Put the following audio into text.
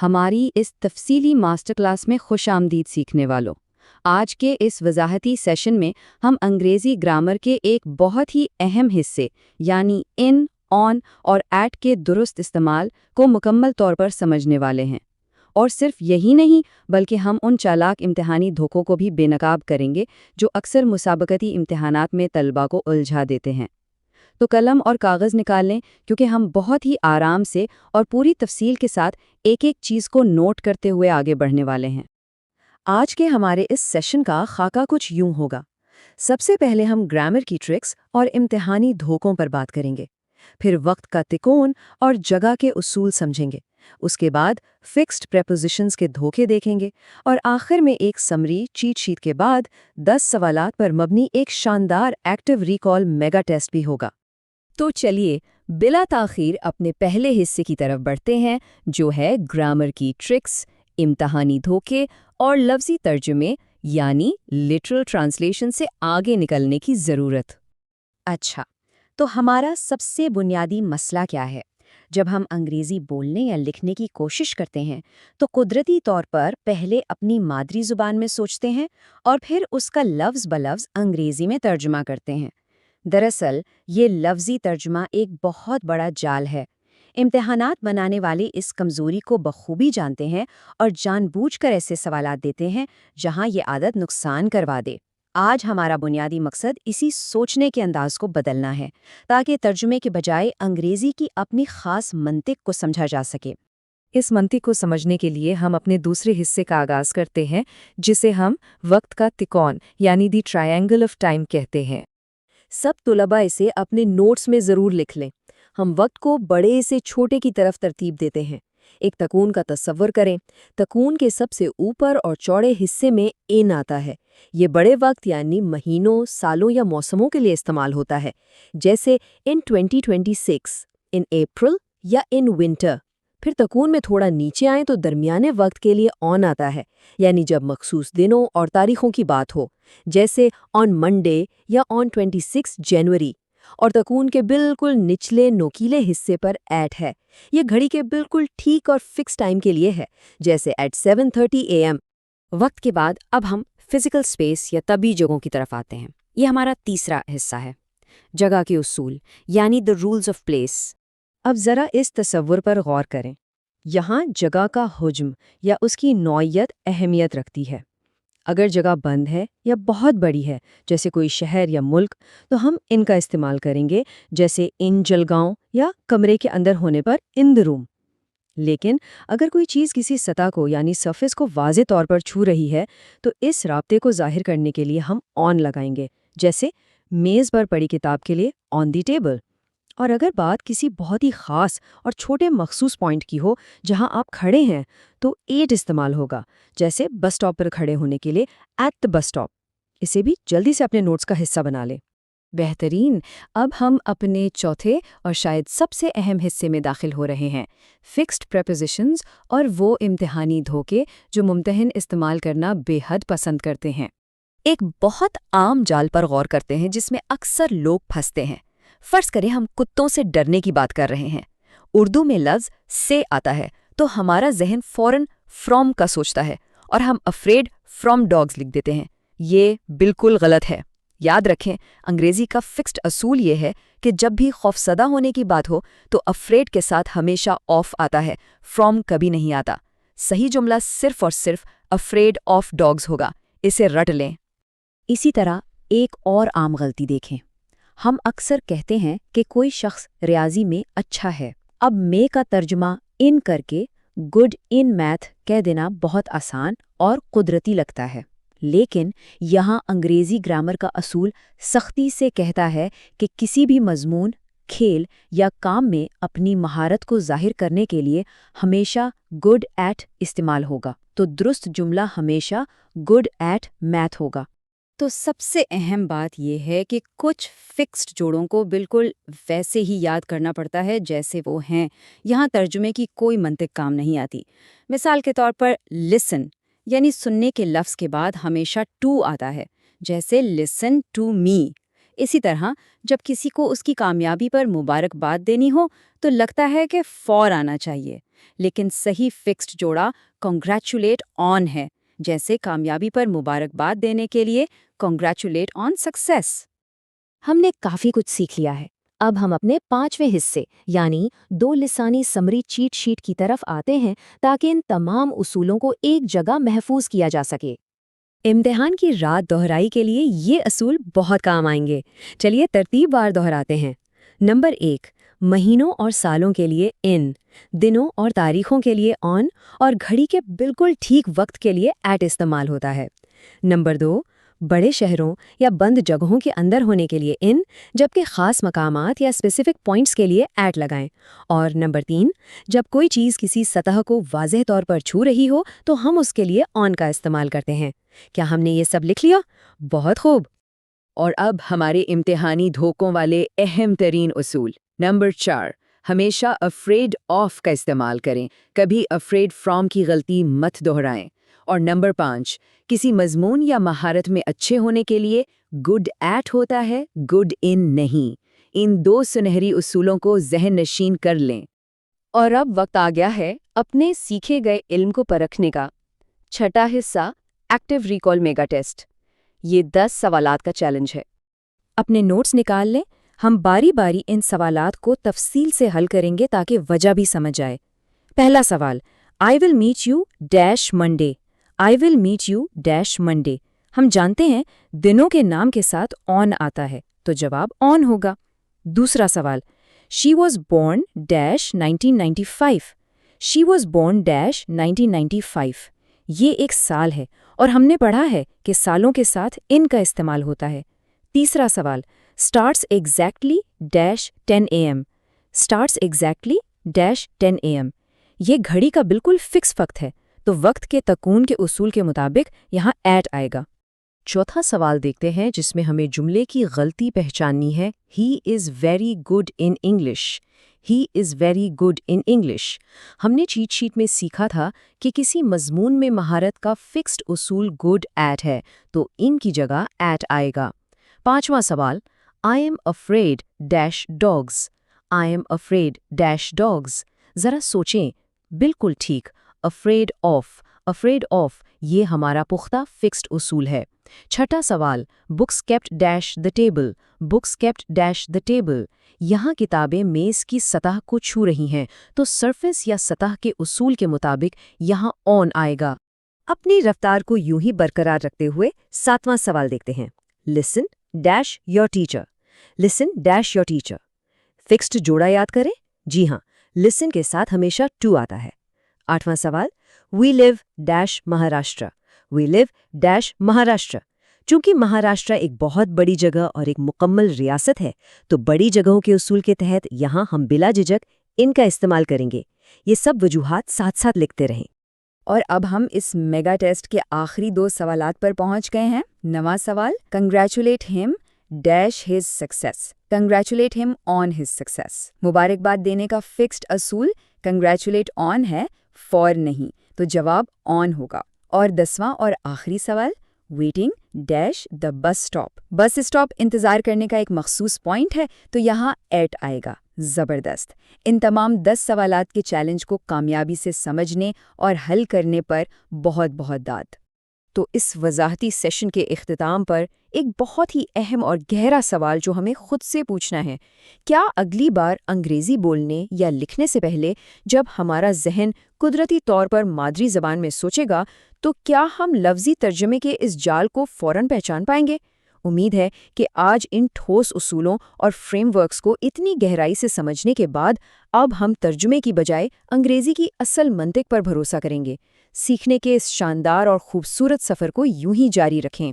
ہماری اس تفصیلی master class میں خوش آمدید سیکھنے والوں۔ آج کے اس وضاحتی سیشن میں ہم انگریزی گرامر کے ایک بہت ہی اہم حصے یعنی ان، آن اور ایٹ کے درست استعمال کو مکمل طور پر سمجھنے والے ہیں۔ اور صرف یہی نہیں بلکہ ہم ان چالاک امتحانی دھوکوں کو بھی بے نقاب کریں گے جو اکثر مسابقتی امتحانات میں طلباء کو الجھا دیتے ہیں۔ تو قلم اور کاغذ نکال لیں کیونکہ ہم بہت ہی آرام سے اور پوری تفصیل کے ساتھ ایک ایک چیز کو نوٹ کرتے ہوئے آگے بڑھنے والے ہیں۔ آج کے ہمارے اس سیشن کا خاکہ کچھ یوں ہوگا۔ سب سے پہلے ہم گرامر کی ٹرکس اور امتحانی دھوکوں پر بات کریں گے، پھر وقت کا تکون اور جگہ کے اصول سمجھیں گے، اس کے بعد فکسڈ پریپوزیشنز کے دھوکے دیکھیں گے، اور آخر میں ایک سمری چیٹ شیٹ کے بعد 10 سوالات پر مبنی ایک شاندار ایکٹیو ریکال میگا ٹیسٹ بھی ہوگا۔ تو چلیے بلا تاخیر اپنے پہلے حصے کی طرف بڑھتے ہیں، جو ہے گرامر کی ٹرکس، امتحانی دھوکے اور لفظی ترجمے یعنی لٹرل ٹرانسلیشن سے آگے نکلنے کی ضرورت۔ اچھا، تو ہمارا سب سے بنیادی مسئلہ کیا ہے؟ جب ہم انگریزی بولنے یا لکھنے کی کوشش کرتے ہیں تو قدرتی طور پر پہلے اپنی مادری زبان میں سوچتے ہیں اور پھر اس کا لفظ بلفظ انگریزی میں ترجمہ کرتے ہیں۔ دراصل یہ لفظی ترجمہ ایک بہت بڑا جال ہے۔ امتحانات بنانے والے اس کمزوری کو بخوبی جانتے ہیں اور جان بوجھ کر ایسے سوالات دیتے ہیں جہاں یہ عادت نقصان کروا دے۔ آج ہمارا بنیادی مقصد اسی سوچنے کے انداز کو بدلنا ہے تاکہ ترجمے کے بجائے انگریزی کی اپنی خاص منطق کو سمجھا جا سکے۔ اس منطق کو سمجھنے کے لیے ہم اپنے دوسرے حصے کا آغاز کرتے ہیں، جسے ہم وقت کا تکون یعنی دی ٹرائنگل آف ٹائم کہتے ہیں۔ سب طلباء اسے اپنے نوٹس میں ضرور لکھ لیں۔ ہم وقت کو بڑے سے چھوٹے کی طرف ترتیب دیتے ہیں۔ ایک تکون کا تصور کریں۔ تکون کے سب سے اوپر اور چوڑے حصے میں ان آتا ہے۔ یہ بڑے وقت یعنی مہینوں، سالوں یا موسموں کے لیے استعمال ہوتا ہے، جیسے ان 2026، ان اپریل یا ان ونٹر۔ پھر تکون میں تھوڑا نیچے آئیں تو درمیانے وقت کے لیے آن آتا ہے، یعنی جب مخصوص دنوں اور تاریخوں کی بات ہو، جیسے آن منڈے یا آن 26 جنوری۔ اور تکون کے بالکل نچلے نوکیلے حصے پر ایٹ ہے۔ یہ گھڑی کے بالکل ٹھیک اور فکس ٹائم کے لیے ہے، جیسے ایٹ 7:30 AM۔ وقت کے بعد اب ہم فزیکل سپیس یا طبی جگہوں کی طرف آتے ہیں۔ یہ ہمارا تیسرا حصہ ہے، جگہ کے اصول یعنی دی رولز آف پلیس۔ اب ذرا اس تصور پر غور کریں۔ یہاں جگہ کا حجم یا اس کی نوعیت اہمیت رکھتی ہے۔ اگر جگہ بند ہے یا بہت بڑی ہے، جیسے کوئی شہر یا ملک، تو ہم ان کا استعمال کریں گے، جیسے ان جلگاؤں یا کمرے کے اندر ہونے پر ان دی روم۔ لیکن اگر کوئی چیز کسی سطح کو یعنی سرفیس کو واضح طور پر چھو رہی ہے تو اس رابطے کو ظاہر کرنے کے لیے ہم آن لگائیں گے، جیسے میز پر پڑی کتاب کے لیے آن دی ٹیبل۔ اور اگر بات کسی بہت ہی خاص اور چھوٹے مخصوص پوائنٹ کی ہو جہاں آپ کھڑے ہیں تو ایٹ استعمال ہوگا، جیسے بس سٹاپ پر کھڑے ہونے کے لیے ایٹ دی بس سٹاپ۔ اسے بھی جلدی سے اپنے نوٹس کا حصہ بنا لیں۔ بہترین۔ اب ہم اپنے چوتھے اور شاید سب سے اہم حصے میں داخل ہو رہے ہیں، فکسڈ پریپوزیشنز اور وہ امتحانی دھوکے جو ممتحن استعمال کرنا بے حد پسند کرتے ہیں۔ ایک بہت عام جال پر غور کرتے ہیں جس میں اکثر لوگ پھنستے ہیں۔ فرض کریں ہم کتوں سے ڈرنے کی بات کر رہے ہیں۔ اردو میں لفظ سے آتا ہے تو ہمارا ذہن فوراً فرام کا سوچتا ہے اور ہم افریڈ فرام ڈاگز لکھ دیتے ہیں۔ یہ بالکل غلط ہے۔ یاد رکھیں، انگریزی کا فکسڈ اصول یہ ہے کہ جب بھی خوفزدہ ہونے کی بات ہو تو افریڈ کے ساتھ ہمیشہ آف آتا ہے، فرام کبھی نہیں آتا۔ صحیح جملہ صرف اور صرف افریڈ آف ڈاگز ہوگا۔ اسے رٹ لیں۔ اسی طرح ایک اور عام غلطی دیکھیں۔ ہم اکثر کہتے ہیں کہ کوئی شخص ریاضی میں اچھا ہے۔ اب میں کا ترجمہ ان کر کے گڈ ان میتھ کہہ دینا بہت آسان اور قدرتی لگتا ہے، لیکن یہاں انگریزی گرامر کا اصول سختی سے کہتا ہے کہ کسی بھی مضمون، کھیل یا کام میں اپنی مہارت کو ظاہر کرنے کے لیے ہمیشہ گڈ ایٹ استعمال ہوگا، تو درست جملہ ہمیشہ گڈ ایٹ میتھ ہوگا۔ تو سب سے اہم بات یہ ہے کہ کچھ فکسڈ جوڑوں کو بالکل ویسے ہی یاد کرنا پڑتا ہے جیسے وہ ہیں۔ یہاں ترجمے کی کوئی منطق کام نہیں آتی۔ مثال کے طور پر لسن یعنی سننے کے لفظ کے بعد ہمیشہ ٹو آتا ہے، جیسے لسن ٹو می۔ اسی طرح جب کسی کو اس کی کامیابی پر مبارکباد دینی ہو تو لگتا ہے کہ فور آنا چاہیے۔ لیکن صحیح فکسڈ جوڑا کنگریچولیٹ آن ہے، جیسے کامیابی پر مبارکباد دینے کے لیے کنگریچولیٹ آن سکسیس۔ ہم نے کافی کچھ سیکھ لیا ہے۔ اب ہم اپنے 5ویں حصے یعنی 2 لسانی سمری چیٹ شیٹ کی طرف آتے ہیں تاکہ ان تمام اصولوں کو ایک جگہ محفوظ کیا جا سکے۔ امتحان کی رات دہرائی کے لیے یہ اصول بہت کام آئیں گے۔ چلیے ترتیب وار دہراتے ہیں۔ نمبر 1، مہینوں اور سالوں کے لیے ان، دنوں اور تاریخوں کے لیے آن اور گھڑی کے بالکل ٹھیک وقت کے لیے ایٹ استعمال ہوتا ہے۔ نمبر 2، بڑے شہروں یا بند جگہوں کے اندر ہونے کے لیے ان، جبکہ خاص مقامات یا اسپیسیفک پوائنٹس کے لیے ایٹ لگائیں۔ اور نمبر 3، جب کوئی چیز کسی سطح کو واضح طور پر چھو رہی ہو تو ہم اس کے لیے آن کا استعمال کرتے ہیں۔ کیا ہم نے یہ سب لکھ لیا؟ بہت خوب۔ اور اب ہمارے امتحانی دھوکوں والے اہم ترین اصول۔ نمبر 4، ہمیشہ افریڈ آف کا استعمال کریں، کبھی افریڈ فرام کی غلطی مت دہرائیں۔ اور نمبر 5، کسی مضمون یا مہارت میں اچھے ہونے کے لیے گڈ ایٹ ہوتا ہے، گڈ ان نہیں۔ ان 2 سنہری اصولوں کو ذہن نشین کر لیں۔ اور اب وقت آ گیا ہے اپنے سیکھے گئے علم کو پرکھنے کا۔ چھٹا حصہ، ایکٹیو ریکال میگا ٹیسٹ۔ یہ 10 سوالات کا چیلنج ہے۔ اپنے نوٹس نکال لیں، ہم باری باری ان سوالات کو تفصیل سے حل کریں گے تاکہ وجہ بھی سمجھ آئے۔ پہلا سوال، I will meet you dash Monday۔ I will meet you dash Monday۔ ہم جانتے ہیں دنوں کے نام کے ساتھ آن آتا ہے تو جواب آن ہوگا۔ دوسرا سوال، She was born dash 1995۔ She was born dash 1995۔ یہ ایک سال ہے اور ہم نے پڑھا ہے کہ سالوں کے ساتھ ان کا استعمال ہوتا ہے۔ تیسرا سوال، starts exactly dash 10 AM۔ starts exactly dash 10 AM۔ یہ گھڑی کا بالکل فکس وقت ہے تو وقت کے تکون کے اصول کے مطابق یہاں ایٹ آئے گا۔ چوتھا سوال دیکھتے ہیں جس میں ہمیں جملے کی غلطی پہچاننی ہے۔ He is very good in English۔ He is very good in English۔ ہم نے چیٹ شیٹ میں سیکھا تھا کہ کسی مضمون میں مہارت کا فکسڈ اصول گڈ ایٹ ہے تو ان کی جگہ ایٹ آئے گا۔ پانچواں سوال، I am afraid dash dogs۔ I am afraid dash dogs۔ ذرا سوچیں، بالکل ٹھیک، afraid of یہ ہمارا پختہ فکسڈ اصول ہے۔ چھٹا سوال، books kept dash the table۔ books kept dash the table۔ یہاں کتابیں میز کی سطح کو چھو رہی ہیں تو سرفیس یا سطح کے اصول کے مطابق یہاں آن آئے گا۔ اپنی رفتار کو یوں ہی برقرار رکھتے ہوئے 7واں سوال دیکھتے ہیں۔ listen dash your teacher۔ listen dash your teacher۔ Fixed جوڑا یاد کریں؟ جی ہاں، listen کے ساتھ ہمیشہ to آتا ہے۔ 8واں سوال، we live dash Maharashtra. we live dash Maharashtra. چونکہ مہاراشٹر ایک بہت بڑی جگہ اور ایک مکمل ریاست ہے تو بڑی جگہوں کے اصول کے تحت یہاں ہم بلا جھجک ان کا استعمال کریں گے۔ یہ سب وجوہات ساتھ ساتھ لکھتے رہیں۔ اور اب ہم اس میگا ٹیسٹ کے آخری 2 سوالات پر پہنچ گئے ہیں۔ نواں سوال، کنگریچولیٹ ہم ڈیش ہز سکسیس۔ کنگریچولیٹ ہم آن ہز سکسیس۔ مبارکباد دینے کا فکسڈ اصول کنگریچولیٹ آن ہے، فور نہیں، تو جواب آن ہوگا۔ اور 10واں اور آخری سوال، ویٹنگ ڈیش دا بس اسٹاپ۔ بس اسٹاپ انتظار کرنے کا ایک مخصوص پوائنٹ ہے تو یہاں ایٹ آئے گا۔ زبردست۔ ان تمام 10 سوالات کے چیلنج کو کامیابی سے سمجھنے اور حل کرنے پر بہت بہت داد۔ تو اس وضاحتی سیشن کے اختتام پر ایک بہت ہی اہم اور گہرا سوال جو ہمیں خود سے پوچھنا ہے، کیا اگلی بار انگریزی بولنے یا لکھنے سے پہلے جب ہمارا ذہن قدرتی طور پر مادری زبان میں سوچے گا تو کیا ہم لفظی ترجمے کے اس جال کو فوراً پہچان پائیں گے؟ امید ہے کہ آج ان ٹھوس اصولوں اور فریم ورکس کو اتنی گہرائی سے سمجھنے کے بعد اب ہم ترجمے کی بجائے انگریزی کی اصل منطق پر بھروسہ کریں گے۔ سیکھنے کے اس شاندار اور خوبصورت سفر کو یوں ہی جاری رکھیں۔